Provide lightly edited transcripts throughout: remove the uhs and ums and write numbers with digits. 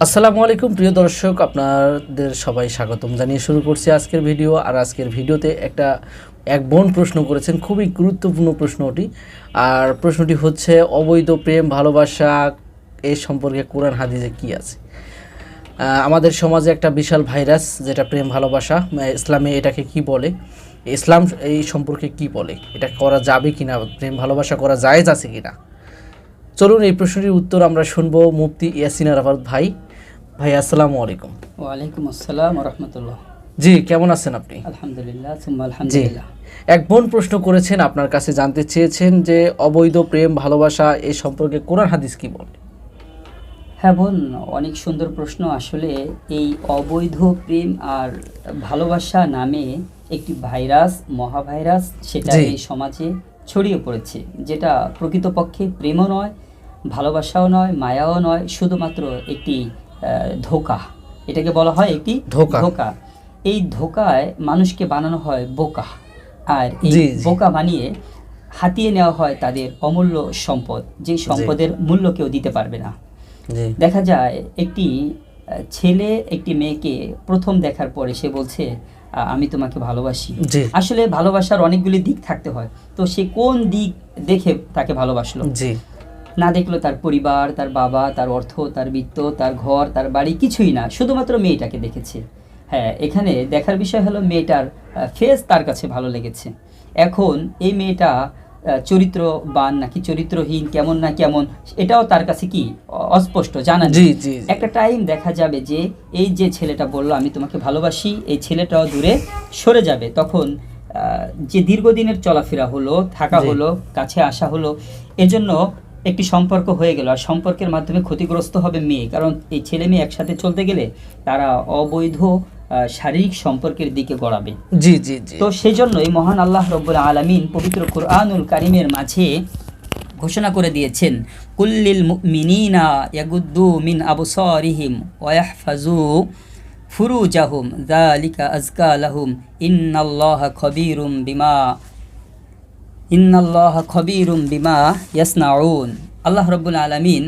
আসসালামু আলাইকুম প্রিয় দর্শক, আপনাদের সবাই স্বাগতম জানিয়ে শুরু করছি আজকের ভিডিও। আর আজকের ভিডিওতে এক বোন প্রশ্ন করেছেন, খুবই গুরুত্বপূর্ণ প্রশ্নটি। আর প্রশ্নটি হচ্ছে, অবৈধ প্রেম ভালোবাসা এই সম্পর্কে কোরআন হাদিসে কি আছে? আমাদের সমাজে একটা বিশাল ভাইরাস, যেটা প্রেম ভালোবাসা। ইসলামে এটাকে কি বলে, ইসলাম এই সম্পর্কে কি বলে, এটা করা যাবে কিনা, প্রেম ভালোবাসা করা জায়েজ আছে কিনা? চলুন এই প্রশ্নটির উত্তর আমরা শুনবো মুফতি ইয়াসিন আরাফাত ভাই। ভাই আসসালামু আলাইকুম। ওয়ালাইকুম আসসালাম ওয়া রাহমাতুল্লাহ। জি, কেমন আছেন আপনি? আলহামদুলিল্লাহ, সুম্মা আলহামদুলিল্লাহ। এক বোন প্রশ্ন করেছেন, আপনার কাছে জানতে চেয়েছেন যে অবৈধ প্রেম ভালোবাসা এই সম্পর্কে কোরআন হাদিস কি বলে? হ্যাঁ বোন, অনেক সুন্দর প্রশ্ন। আসলে এই অবৈধ প্রেম আর ভালোবাসা নামে একটি ভাইরাস, মহাভাইরাস, সেটা এই সমাজে ছড়িয়ে পড়েছে, যেটা প্রকৃতপক্ষে প্রেমও নয়, ভালোবাসাও নয়, মায়াও নয়, শুধুমাত্র একটি ধোঁকা। এটাকে বলা হয় একটি ধোঁকা। এই ধোঁকায় মানুষকে বানানো হয় বোকা, আর এই বোকা বানিয়ে হাতিয়ে নেওয়া হয় তাদের অমূল্য সম্পদ, যে সম্পদের মূল্য কেউ দিতে পারবে না। দেখা যায় একটি ছেলে একটি মেয়েকে প্রথম দেখার পরে সে বলছে, আমি তোমাকে ভালোবাসি। আসলে ভালোবাসার অনেকগুলি দিক থাকতে হয়, তো সে কোন দিক দেখে তাকে ভালোবাসলো? না দেখলো তার পরিবার, তার বাবা, তার অর্থ, তার বৃত্ত, তার ঘর, তার বাড়ি, কিছুই না, শুধুমাত্র মেয়েটাকে দেখেছে। হ্যাঁ, এখানে দেখার বিষয় হলো মেয়েটার ফেস তার কাছে ভালো লেগেছে। এখন এই মেয়েটা চরিত্রবান নাকি চরিত্রহীন, কেমন না কেমন, এটাও তার কাছে কি অস্পষ্ট, জানা নেই। একটা টাইম দেখা যাবে যে এই যে ছেলেটা বললো আমি তোমাকে ভালোবাসি, এই ছেলেটাও দূরে সরে যাবে। তখন যে দীর্ঘদিনের চলাফেরা হলো, থাকা হলো, কাছে আসা হলো, এজন্য একটি সম্পর্ক হয়ে গেল। আর সম্পর্কের মাধ্যমে ক্ষতিগ্রস্ত হবে মেয়ে, কারণ এই ছেলে মেয়ে একসাথে চলতে গেলে তারা অবৈধ শারীরিক সম্পর্কের দিকে গড়াবে। তো সেই জন্যই মহান আল্লাহ রব্বুল আলামিন পবিত্র কুরআনুল কারীমের মাঝে ঘোষণা করে দিয়েছেন, কুল্লিল মুমিনিনা ইয়াগুদ্দু মিন আবসারিহিম ওয়া ইয়াহফাজু ফুরুজাহুম যালিকা আযকা লাহুম ইন্নাল্লাহা খবীরুম বিমা ইয়াসনাউন। আল্লাহ রব্বুল আলামিন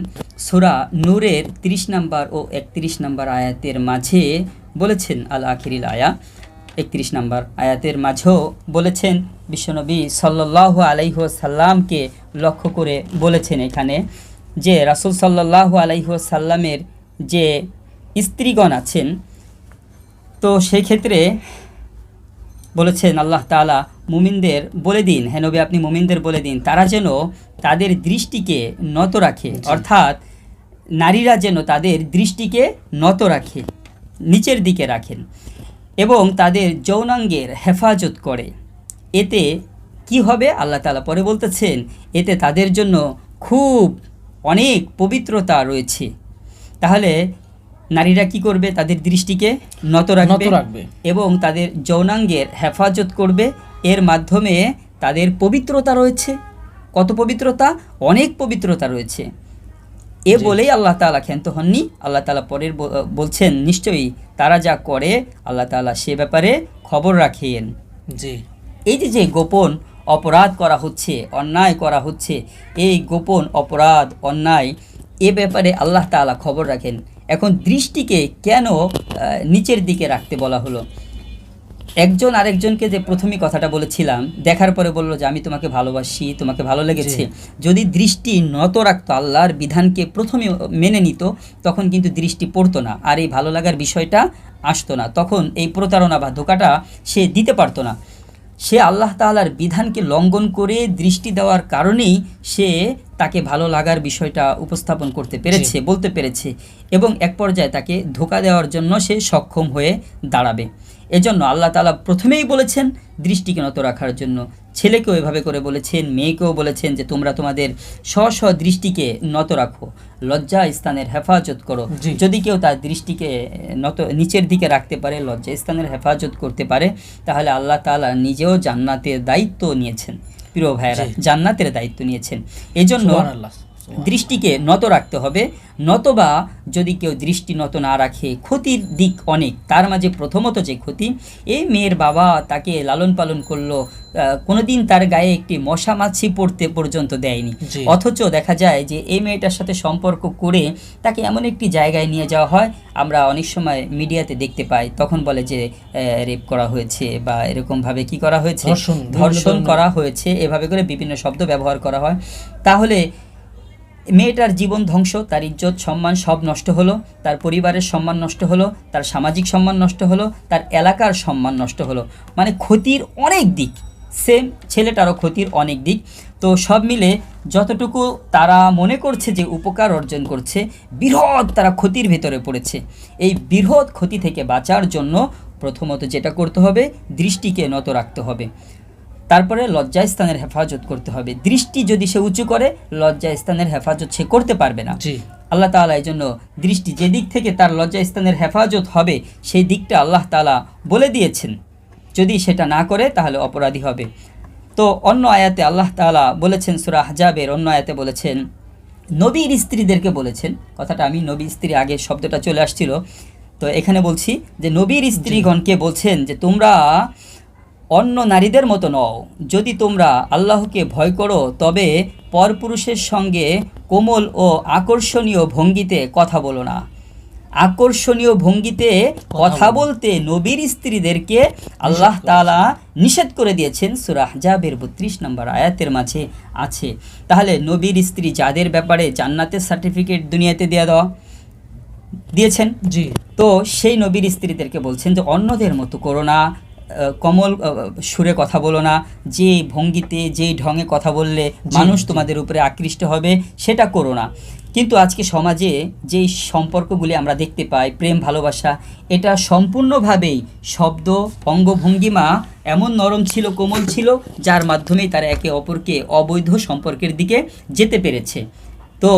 সূরা নূরের 30 নম্বর ও 31 নম্বর আয়াতের মাঝে বলেছেন, আল আখিরিল আয়া 31 নম্বর আয়াতের মাঝেও বলেছেন, বিশ্বনবী সাল্লাল্লাহু আলাইহি ওয়াসাল্লামকে লক্ষ্য করে বলেছেন এখানে যে রাসূল সাল্লাল্লাহু আলাইহি ওয়াসাল্লামের যে স্ত্রীগণ আছেন, তো সেই ক্ষেত্রে বলেছেন আল্লাহ তাআলা, মুমিনদের বলে দিন, হে নবী আপনি মুমিনদের বলে দিন, তারা যেন তাদের দৃষ্টিকে নত রাখে, অর্থাৎ নারীরা যেন তাদের দৃষ্টিকে নত রাখে, নিচের দিকে রাখেন, এবং তাদের যৌনাঙ্গের হেফাজত করে। এতে কি হবে আল্লাহ তাআলা পরে বলতেছেন, এতে তাদের জন্য খুব অনেক পবিত্রতা রয়েছে। তাহলে নারীরা কি করবে? তাদের দৃষ্টিকে নত রাখবে এবং তাদের যৌনাঙ্গের হেফাজত করবে। এর মাধ্যমে তাদের পবিত্রতা রয়েছে। কত পবিত্রতা? অনেক পবিত্রতা রয়েছে। এ বলেই আল্লাহ তাআলা ক্ষান্ত হননি। আল্লাহ তাআলা পরের বলছেন, নিশ্চয়ই তারা যা করে আল্লাহ তাআলা সে ব্যাপারে খবর রাখেন। এই যে গোপন অপরাধ করা হচ্ছে, অন্যায় করা হচ্ছে, এই গোপন অপরাধ অন্যায় এ ব্যাপারে আল্লাহ তাআলা খবর রাখেন। এখন দৃষ্টিকে কেন নিচের দিকে রাখতে বলা হলো? একজন আরেকজনকে যে প্রথমেই কথাটা বলেছিলাম, দেখার পরে বললো যে আমি তোমাকে ভালোবাসি, তোমাকে ভালো লেগেছে, যদি দৃষ্টি নত রাখতো, আল্লাহর বিধানকে প্রথমে মেনে নিত, তখন কিন্তু দৃষ্টি পড়তো না, আর এই ভালো লাগার বিষয়টা আসতো না, তখন এই প্রতারণা বা ধোঁকাটা সে দিতে পারতো না। সে আল্লাহ তাআলার বিধানকে লঙ্ঘন করে দৃষ্টি দেওয়ার কারণেই সে তাকে ভালো লাগার বিষয়টা উপস্থাপন করতে পেরেছে, বলতে পেরেছে, এবং এক পর্যায়ে তাকে ধোঁকা দেওয়ার জন্য সে সক্ষম হয়ে দাঁড়াবে। এজন্য আল্লাহ তাআলা প্রথমেই বলেছেন দৃষ্টিকে নত রাখার জন্য। ছেলেকেও এভাবে করে বলেছেন, মেয়েকেও বলেছেন যে তোমরা তোমাদের স্ব দৃষ্টিকে নত রাখো, লজ্জা স্থানের হেফাজত করো। যদি কেউ তার দৃষ্টিকে নিচের দিকে রাখতে পারে, লজ্জা স্থানের হেফাজত করতে পারে, তাহলে আল্লাহ তাআলা নিজেও জান্নাতের দায়িত্ব নিয়েছেন। প্রিয় ভাইয়েরা, জান্নাতের দায়িত্ব নিয়েছেন। এজন্য দৃষ্টিকে নত রাখতে হবে, নতবা যদি কেউ দৃষ্টি নত না রাখে ক্ষতির দিক অনেক। তার মাঝে প্রথমত যে ক্ষতি, এই মেয়ের বাবা তাকে লালন পালন করলো, কোনোদিন তার গায়ে একটি মশা মাছি পড়তে পর্যন্ত দেয়নি, জি। অথচ দেখা যায় যে এই মেয়েটার সাথে সম্পর্ক করে তাকে এমন একটি জায়গায় নিয়ে যাওয়া হয়, আমরা অনেক সময় মিডিয়াতে দেখতে পাই, তখন বলে যে রেপ করা হয়েছে বা এরকমভাবে কি করা হয়েছে, ধর্ষণ করা হয়েছে, এভাবে করে বিভিন্ন শব্দ ব্যবহার করা হয়। তাহলে মেয়েটার জীবন ধ্বংস, তার ইজ্জত সম্মান সব নষ্ট হলো, তার পরিবারের সম্মান নষ্ট হলো, তার সামাজিক সম্মান নষ্ট হলো, তার এলাকার সম্মান নষ্ট হলো, মানে ক্ষতির অনেক দিক। সেম ছেলেটারও ক্ষতির অনেক দিক। তো সব মিলে যতটুকু তারা মনে করছে যে উপকার অর্জন করছে, বৃহৎ তারা ক্ষতির ভেতরে পড়েছে। এই বৃহৎ ক্ষতি থেকে বাঁচার জন্য প্রথমত যেটা করতে হবে, দৃষ্টিকে নত রাখতে হবে। তারপরে লজ্জাস্থানের হেফাজত করতে হবে। দৃষ্টি যদি সে উঁচু করে, লজ্জাস্থানের হেফাজত সে করতে পারবে না। আল্লাহ তাআলা এই জন্য দৃষ্টি যে দিক থেকে তার লজ্জাস্থানের হেফাজত হবে সেই দিকটা আল্লাহ তাআলা বলে দিয়েছেন, যদি সেটা না করে তাহলে অপরাধী হবে। তো অন্য আয়াতে আল্লাহ তাআলা বলেছেন, সূরা আহজাবের অন্য আয়াতে বলেছেন, নবীর স্ত্রীদেরকে বলেছেন, কথাটা আমি নবী স্ত্রী আগে শব্দটা চলে আসছিল, তো এখানে বলছি যে নবীর স্ত্রীগণকে বলছেন যে তোমরা অন্য নারীদের মতো নও, যদি তোমরা আল্লাহকে ভয় করো তবে পরপুরুষের সঙ্গে কোমল ও আকর্ষণীয় ভঙ্গিতে কথা বলো না। আকর্ষণীয় ভঙ্গিতে কথা বলতে নবীর স্ত্রীদেরকে আল্লাহ তাআলা নিষেধ করে দিয়েছেন, সূরা আহজাবের 32 নম্বর আয়াতের মাঝে আছে। তাহলে নবীর স্ত্রী যাদের ব্যাপারে জান্নাতের সার্টিফিকেট দুনিয়াতে দিয়েছেন, জি, তো সেই নবীর স্ত্রীদেরকে বলছেন যে অন্যদের মতো করো না, কমল সুরে কথা বলো না, যে ভঙ্গিতে যেই ঢঙে কথা বললে মানুষ তোমাদের উপরে আকৃষ্ট হবে সেটা করো না। কিন্তু আজকে সমাজে যেই সম্পর্কগুলি আমরা দেখতে পাই, প্রেম ভালোবাসা, এটা সম্পূর্ণভাবেই শব্দ অঙ্গভঙ্গিমা এমন নরম ছিল, কোমল ছিল, যার মাধ্যমেই তারা একে অপরকে অবৈধ সম্পর্কের দিকে যেতে পেরেছে। তো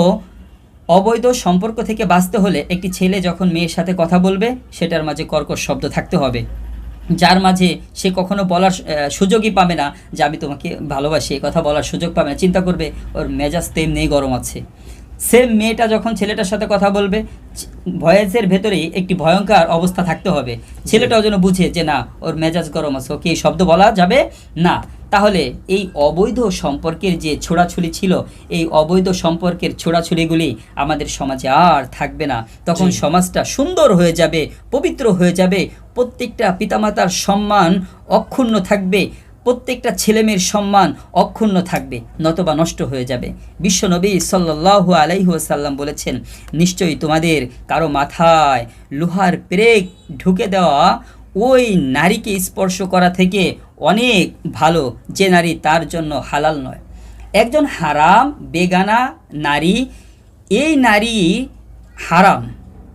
অবৈধ সম্পর্ক থেকে বাঁচতে হলে একটি ছেলে যখন মেয়ের সাথে কথা বলবে সেটার মাঝে কর্কশ শব্দ থাকতে হবে, যার মাঝে সে কখনো বলার সুযোগই পাবে না যে আমি তোমাকে ভালোবাসি, এই কথা বলার সুযোগ পাবে না। চিন্তা করবে ওর মেজাজ তো এমনিই গরম আছে। সেম মেয়েটা যখন ছেলেটার সাথে কথা বলবে, ভয়েসের ভেতরেই একটি ভয়ঙ্কর অবস্থা থাকতে হবে, ছেলেটাও যেন বুঝে যে না ওর মেজাজ গরম আছে, ওকে এই শব্দ বলা যাবে না। তাহলে এই অবৈধ সম্পর্কের যে ছোড়াছুড়ি ছিল, এই অবৈধ সম্পর্কের ছোড়াছুড়িগুলি আমাদের সমাজে আর থাকবে না। তখন সমাজটা সুন্দর হয়ে যাবে, পবিত্র হয়ে যাবে, প্রত্যেকটা পিতামাতার সম্মান অক্ষুণ্ণ থাকবে, প্রত্যেকটা ছেলেমেয়ের সম্মান অক্ষুণ্ণ থাকবে, নতবা নষ্ট হয়ে যাবে। বিশ্বনবী সাল্লাল্লাহু আলাইহি ওয়াসাল্লাম বলেছেন, নিশ্চয়ই তোমাদের কারো মাথায় লোহার পেরেক ঢুকে দেওয়া ওই নারীকে স্পর্শ করা থেকে অনেক ভালো যে নারী তার জন্য হালাল নয়। একজন হারাম বেগানা নারী, এই নারী হারাম,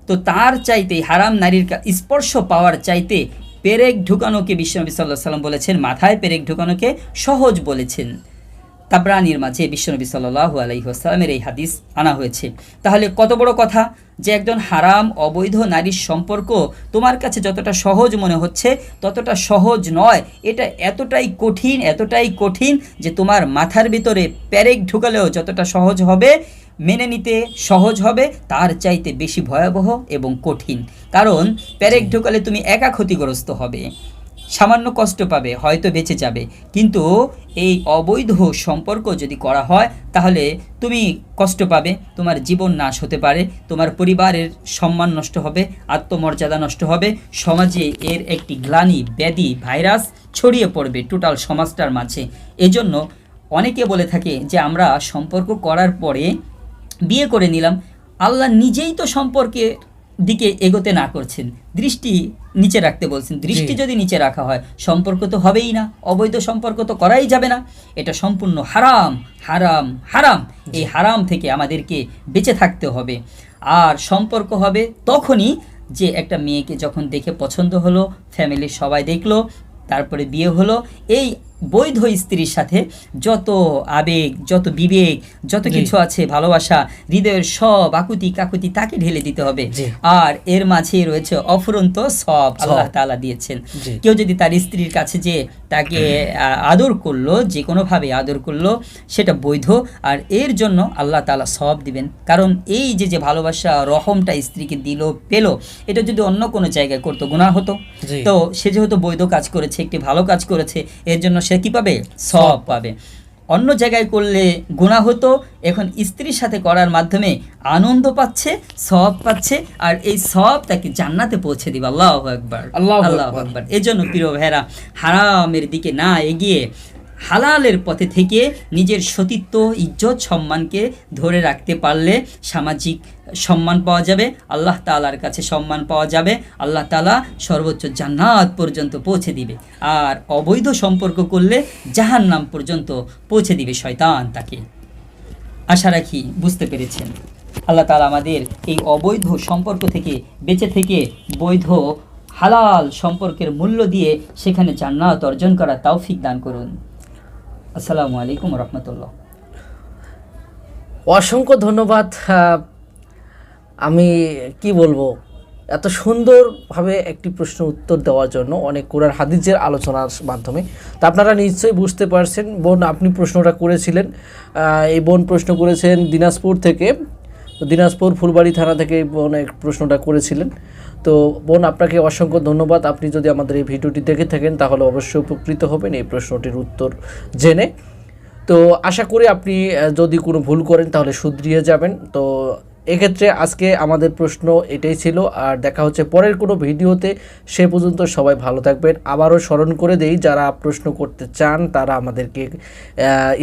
তো তার চাইতে হারাম নারীর স্পর্শ পাওয়ার চাইতে পেরেক ঢুকানোকে বিশ্বনবী সাল্লাল্লাহু আলাইহি ওয়াসাল্লাম বলেছেন, মাথায় পেরেক ঢুকানোকে সহজ বলেছেন। তাবরানির মাঝে বিশ্বনবী সাল্লাল্লাহু আলাইহি ওয়াসাল্লামের এই হাদিস আনা হয়েছে। তাহলে কত বড় কথা যে একজন হারাম অবৈধ নারীর সম্পর্ক তোমার কাছে যতটা সহজ মনে হচ্ছে ততটা সহজ নয়, এটা এতটাই কঠিন যে তোমার মাথার ভিতরে পেরেক ঢুকালেও যতটা সহজ হবে, মেনে নিতে সহজ হবে, তার চাইতে বেশি ভয়াবহ এবং কঠিন। কারণ পেরেক ঢুকালে তুমি একা ক্ষতিগ্রস্ত হবে, সামান্য কষ্ট পাবে, হয়তো বেঁচে যাবে, কিন্তু এই অবৈধ সম্পর্ক যদি করা হয় তাহলে তুমি কষ্ট পাবে, তোমার জীবন নাশ হতে পারে, তোমার পরিবারের সম্মান নষ্ট হবে, আত্মমর্যাদা নষ্ট হবে, সমাজে এর একটি গ্লানি ব্যাধি ভাইরাস ছড়িয়ে পড়বে টোটাল সমাজটার মাঝে। এজন্য অনেকে বলে থাকে যে আমরা সম্পর্ক করার পরে বিয়ে করে নিলাম, আল্লাহ নিজেই তো সম্পর্কে দিকে এগোতে না করছেন, দৃষ্টি নিচে রাখতে বলছেন। দৃষ্টি যদি নিচে রাখা হয় সম্পর্ক তো হবেই না, অবৈধ সম্পর্ক তো করাই যাবে না, এটা সম্পূর্ণ হারাম হারাম হারাম। এই হারাম থেকে আমাদেরকে বেঁচে থাকতে হবে। আর সম্পর্ক হবে তখনই যে একটা মেয়েকে যখন দেখে পছন্দ হলো, ফ্যামিলির সবাই দেখলো, তারপরে বিয়ে হলো, এই বৈধ স্ত্রীর সাথে যত আবেগ, যত বিবেক, যত কিছু আছে, ভালোবাসা, হৃদয়ের সব আকুতি কাকুতি তাকে ঢেলে দিতে হবে। আর এর মাঝে রয়েছে অফুরন্ত সওয়াব আল্লাহ তাআলা দিয়েছেন। কেউ যদি তার স্ত্রীর কাছে যে তাকে আদর করলো, যে কোনোভাবে আদর করলো, সেটা বৈধ, আর এর জন্য আল্লাহ তাআলা সওয়াব দিবেন। কারণ এই যে ভালোবাসা, রহমটা স্ত্রীকে দিল, পেল, এটা যদি অন্য কোনো জায়গায় করতো গুনাহ হতো। তো সে যেহেতু বৈধ কাজ করেছে, একটি ভালো কাজ করেছে, এর জন্য সে কি পাবে? সওয়াব পাবে। অন্য জায়গায় করলে গুনাহ হতো, এখন স্ত্রীর সাথে করার মাধ্যমে আনন্দ পাচ্ছে, সওয়াব পাচ্ছে, আর এই সওয়াব তাকে জান্নাতে পৌঁছে দিবে। আল্লাহু আকবার, আল্লাহু আকবার। এজন্য প্রিয় ভাইরা, হারামের দিকে না এগিয়ে হালালের পথে থেকে নিজের সতীত্ব, ইজ্জত, সম্মানকে ধরে রাখতে পারলে সামাজিক সম্মান পাওয়া যাবে, আল্লাহ তাআলার কাছে সম্মান পাওয়া যাবে, আল্লাহ তাআলা সর্বোচ্চ জান্নাত পর্যন্ত পৌঁছে দিবে। আর অবৈধ সম্পর্ক করলে জাহান্নাম পর্যন্ত পৌঁছে দিবে শয়তান তাকে। আশা রাখি বুঝতে পেরেছেন। আল্লাহ তাআলা আমাদের এই অবৈধ সম্পর্ক থেকে বেঁচে থেকে বৈধ হালাল সম্পর্কের মূল্য দিয়ে সেখানে জান্নাত অর্জন করার তৌফিক দান করুন। আসসালামু আলাইকুম রহমতুল্লাহ। অসংখ্য ধন্যবাদ। আমি কি বলবো, এত সুন্দরভাবে একটি প্রশ্ন উত্তর দেওয়ার জন্য, অনেক কোরআন হাদিসের আলোচনার মাধ্যমে। তা আপনারা নিশ্চয়ই বুঝতে পারছেন, বোন আপনি প্রশ্নটা করেছিলেন, এই বোন প্রশ্ন করেছেন দিনাজপুর থেকে, দিনাজপুর ফুলবাড়ি থানা থেকে বোন এক প্রশ্নটা করেছিলেন। তো বোন আপনাকে অসংখ্য ধন্যবাদ। আপনি যদি আমাদের এই ভিডিওটি দেখে থাকেন তাহলে অবশ্যই উপকৃত হবেন এই প্রশ্নটির উত্তর জেনে। তো আশা করি আপনি যদি কোনো ভুল করেন তাহলে শুধরিয়ে যাবেন। তো এক্ষেত্রে আজকে আমাদের প্রশ্ন এটাই ছিল, আর দেখা হচ্ছে পরের কোনো ভিডিওতে। সে পর্যন্ত সবাই ভালো থাকবেন। আবারও স্মরণ করে দেই, যারা প্রশ্ন করতে চান তারা আমাদেরকে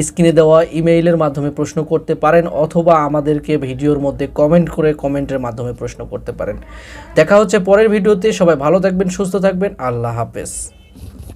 স্ক্রিনে দেওয়া ইমেইলের মাধ্যমে প্রশ্ন করতে পারেন, অথবা আমাদেরকে ভিডিওর মধ্যে কমেন্ট করে কমেন্টের মাধ্যমে প্রশ্ন করতে পারেন। দেখা হচ্ছে পরের ভিডিওতে। সবাই ভালো থাকবেন, সুস্থ থাকবেন। আল্লাহ হাফেজ।